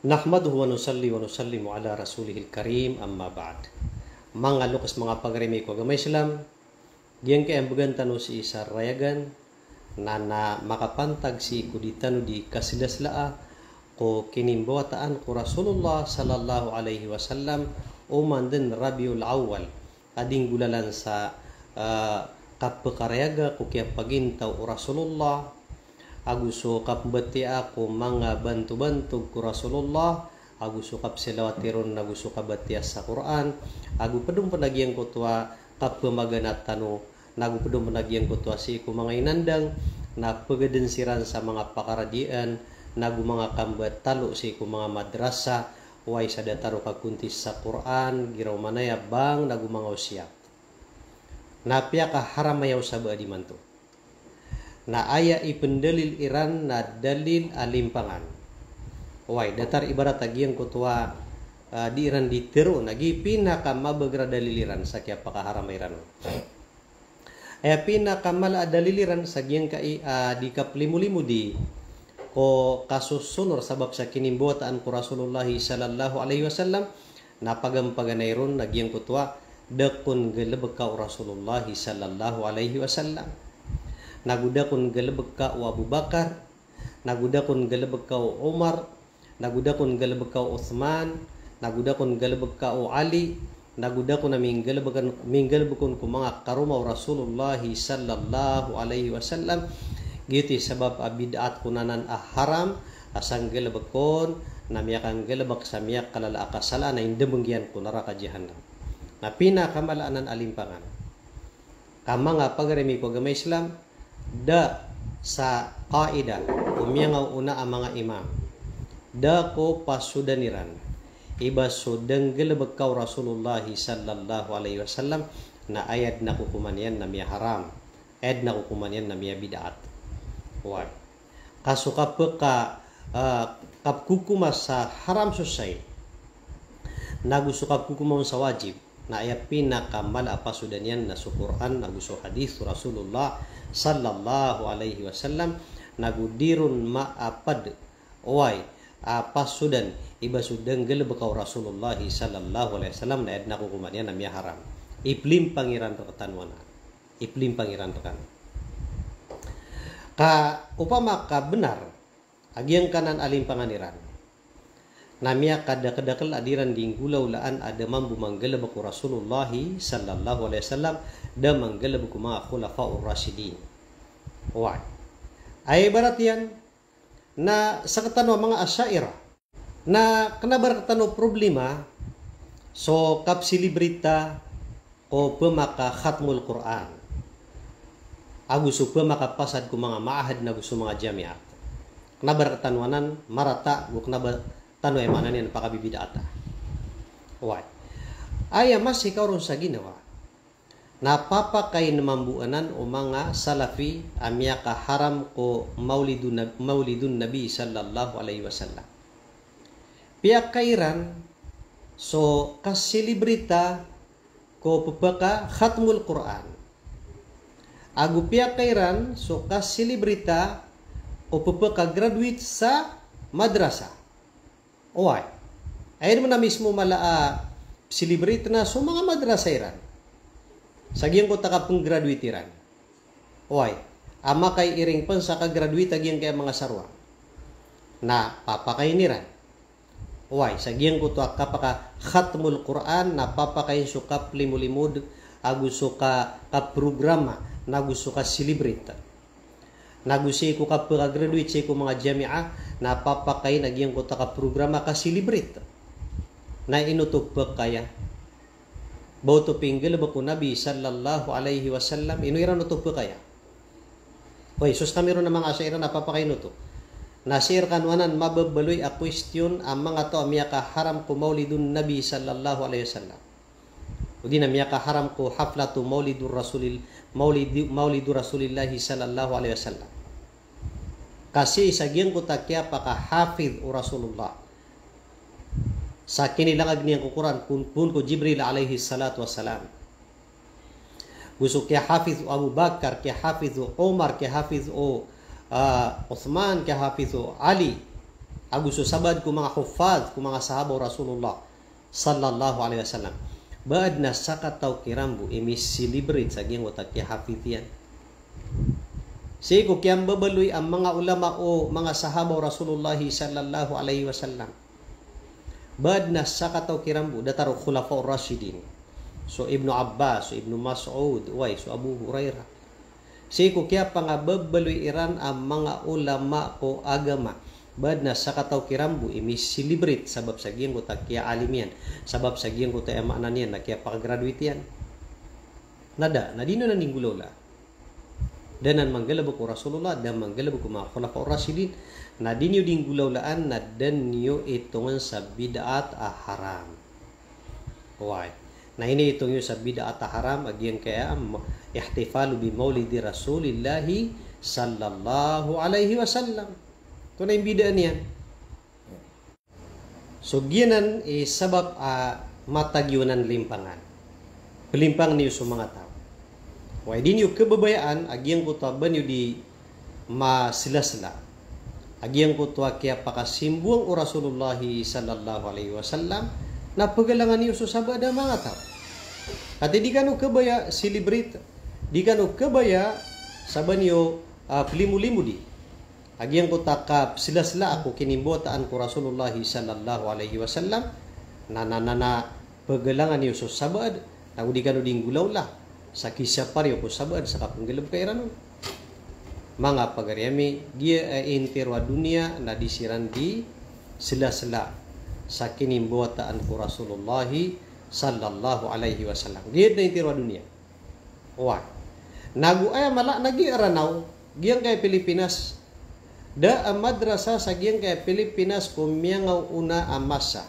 Nahmaduhu wa nusalli wa nusallimu ala rasulihil karim amma ba'd. Mga lukas mga pagrimi ko gamay Islam, diyan kay ang bagantano si isa rayagan na makapantag si kuditano di kasilaslaa ko kinimbuataan ko Rasulullah sallallahu alaihi wasallam o mandan Rabiul Awwal ading gulalan sa kapakarayaga ko kaya pagintaw o Rasulullah aguso kapbati ako mga bantu-bantu ko Rasulullah aguso kap silawatiron naguso kabatiya sa Quran agu padung panagiyang kutwa kapamaganat tano nagu padung panagiyang kutwa si ko mga inandang nagpagadensiran sa mga pakaradian nagu mga kambat talo si ko mga madrasa way sa dataro kakuntis sa Quran giraw manaya bang nagu mga usyap napya ka haramayaw sa baadi man to na aya ipendalil iran na dalil alimpangan way datar ibarat agian kutwa di iran ditero nagi pinaka mabagra daliliran sa kya pakaharamairan ay pinaka mala daliliran sa giyan ka di kaplimu-limu di ko kasusunor sabab sa kinimbuatan ko Rasulullah sallallahu alaihi wasallam na pagampaganayron nagyang kutwa dakon galabag ka Rasulullah sallallahu alaihi wasallam nagudakon galabag ka Abu Bakar nagudakon galabag ka Umar nagudakon galabag ka Uthman nagudakon galabag ka Ali nagudakon na minggalabakon ko mga karumaw Rasulullah sallallahu alaihi wasallam giti sabab bid'at kunanan haram asang galabakon na miyakang galabak sa miyak kalala akasala na indemenggian ko neraka jahanam na pinakamalaanan alimpangan kama nga pagremi ko gamay Islam da sa qaida umyangaw una ang mga imam da ko pasudaniran iba sudang galabag ka Rasulullah sallallahu alaihi wasallam na ayad na kukuman yan na miya haram ayad na kukuman yan na miya bid'at why kaso kapag kapkukuma sa haram susay nagusto kapkukuma sa wajib na ay pinakamala pasudan yan na sa Quran nagusto hadith Rasulullah sallallahu alaihi wasallam nagudirun maapad why pasudan iba sudang galabakaw Rasulullah sallallahu alaihi wasallam na edna kukuman yan na miya haram iplim pangiran tatanwana iplim pangiran takan ka upama ka benar agyang kanan alimpanganiran namya kada-kadakal adiran ding gulaulaan ada mambu manggalab ko Rasulullah sallallahu alaihi wasallam da manggalab ko mga khulafaur rasyidin why ay barat yan na sa katano mga asyaira na kanabar katano problema so kapsilibrita o pemaka khatmul Quran agusto pemakapasad ko mga maahad na gusto mga jamiat kanabar katanwanan marata guk kanabar tano ay manan yan pakabibidata why aya mas ikaw ron sa ginawa napapakay na mambuanan o mga salafi amya ka haram ko maulidun nabi sallallahu alaihi wasallam piyak kairan so kasilibrita ko pupaka khatmul Quran agu piyak kairan so kasilibrita ko pupaka graduate sa madrasa why ayun mo na mismo malaa celebrate na so mga madrasa iran sagiyang ko taka pang graduate iran why ama kay iring pan sa ka-graduate agiyang kay mga sarwa na papakay niran why sagiyang ko to kapaka khatmul Quran na papakay so kaplimulimod agusto ka programa nagusto ka celebrate nagusi ko ka graduate ko mga jami'a na papakay nagyang ko ta ka programa ka celebrate na inutok pa kaya bauto pinggel ba ko nabi sallallahu alaihi wasallam inuiran utok pa kaya oy sus kamero na mga asira na papakay nuto nasir kanwanan mababaloy a question ang mga to amya ka haram ko maulidun nabi sallallahu alaihi wasallam udi na miya ka haram ko haflatu maulidur rasulillah sallallahu alaihi wasallam kasi isagyang ko takya paka hafid o Rasulullah sa kinilangag niyang kukuran pun ko Jibril alaihi salatu wassalam gusto kaya hafiz Abu Bakar kaya hafiz Umar kaya hafiz Uthman kaya hafiz Ali agus sabad ku mga huffaz ku mga sahabaw Rasulullah sallallahu alaihi wasallam baad na sakataw kirambu imis celebrate sa giyang utak kaya hafidhian. Sigo kiyang babaloy ang mga ulama o mga sahabaw Rasulullah sallallahu alaihi wasallam. Baad na sakataw kirambu dataro khulafa ar-rasyidin. So Ibnu Abbas, so Ibnu Mas'ud, so Abu Hurairah. Sigo kaya pangababaloy iran ang mga ulama o agama. Baad na sakataw kirambu imis celebrate sabab sa giyang utak kaya alimian. Sabab sa giyang utak maanan yan na kaya pakagraduate yan. Nada, nadino na ninggulaw danan manggalabok ko Rasulullah dan manggalabok ko mga khulafa ar-rasyidin na dinyo ding gulawlaan na danyo itungan sa bid'at haram. Why? Na ini itong sa bid'at haram agyan kaya ihtifalu bi maulidi Rasulillahi sallallahu alaihi wasallam. Ito na yung bid'an yan. So giyanan sabab matagyunan limpangan. Pelimpang niyo sa mga tao. Why din yung kebabayaan agyang kutaban yung di masilasla. Agyang kutwa kaya pakasimbuang o Rasulullah sallallahu alaihi wasallam na pagalangan niyo sa sabada mga tao. At di ka no kabaya celebrate. Di ka no kabaya saban niyo pelimu-limu di. Agyang kutakap silasla ako kinimbotaan ko Rasulullah sallallahu alaihi wasallam na pagalangan niyo sa sabad na di ka no ding gulawla. Sa kisya pariyo ko sabad sa kapanggalab kay Rano. Mga pagaryami, dia intirwa dunia na disiran di sila-sila sa kinimbuataan ko Rasulullah sallallahu alaihi wasallam. Dia na intirwa dunia. Wah. Nagu ay mala nagi aranaw giyang kay Pilipinas. Da madrasa sa giyang kay Pilipinas kumyangaw una amasa.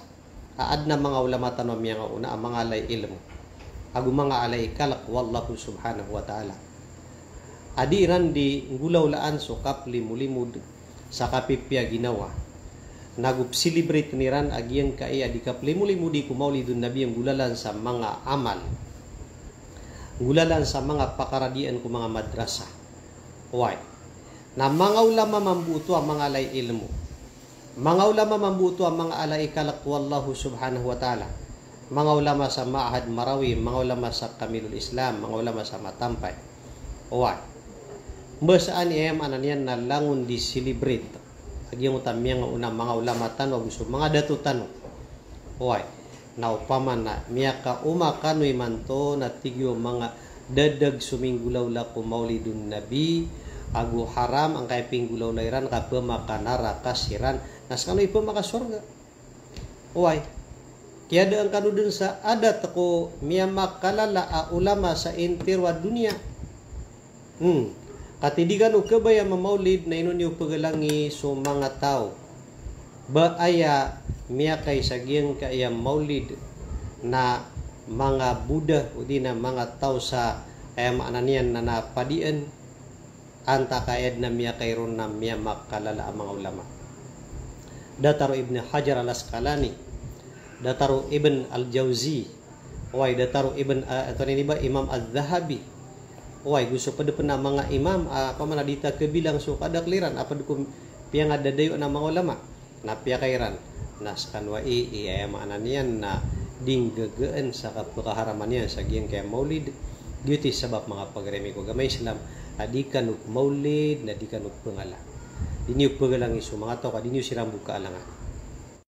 Aad na mga ulama tanong miyangaw una ang mga alay ilmu. Agu mga alay kalak wallahu subhanahu wa ta'ala. Adiran di gulawlaan so kaplimulimud sa kapipya ginawa. Nagup celebrate niran agyang kaya di kaplimulimudi kumaulidun nabi ang gulalan sa mga amal. Gulalan sa mga pakaradian ko mga madrasa. Why? Na mga ulama mambuto ang mga alay ilmu. Mga ulama mambuto ang mga alay kalak wallahu subhanahu wa ta'ala. Mga ulama sa Ma'had Marawi, mga ulama sa Kamilul Islam, mga ulama sa Matampay. Why? Basaan iyam ananian na langun di celebrate. Agyang utamiyang una mga ulama tanong gusto mga datu tanong. Why? Na upaman na miyaka umakanoy manto na tigyo mga dadag suminggulaw la ko maulidun nabi agu haram ang kay pinggulaw lairan ka pemakanara kasiran nas kanoy pemakasurga. Why? Kaya ang kanudun sa adat ko miyamak kalala ulama sa intirwa dunia. Katidigan o kabaya mamaulid na inon yung pagalangi so mga tao. Baaya miyakay sa giyang kaya maulid na mga Buddha o di na mga tao sa kaya maananian na napadian anta kayad na miyakay ron na miyamak kalala ang mga ulama. Dataro Ibn Hajar al-Asqalani, Dataro Ibn al-Jawzi, Dataro Ibn Imam al-Zahabi. Gusto pa depan na mga imam pamanadita kebilang so kadakliran apa dukum piang ada dayo na mga ulama na piyakairan nas kanwa maananian na dinggagaan sa kapakaharaman yan sa giyang kaya maulid duty sabab mga pagremi ko gamay Islam adikan uk maulid na dikan uk pangala dinyo pagalang isu mga tao ka dinyo silang buka alangan.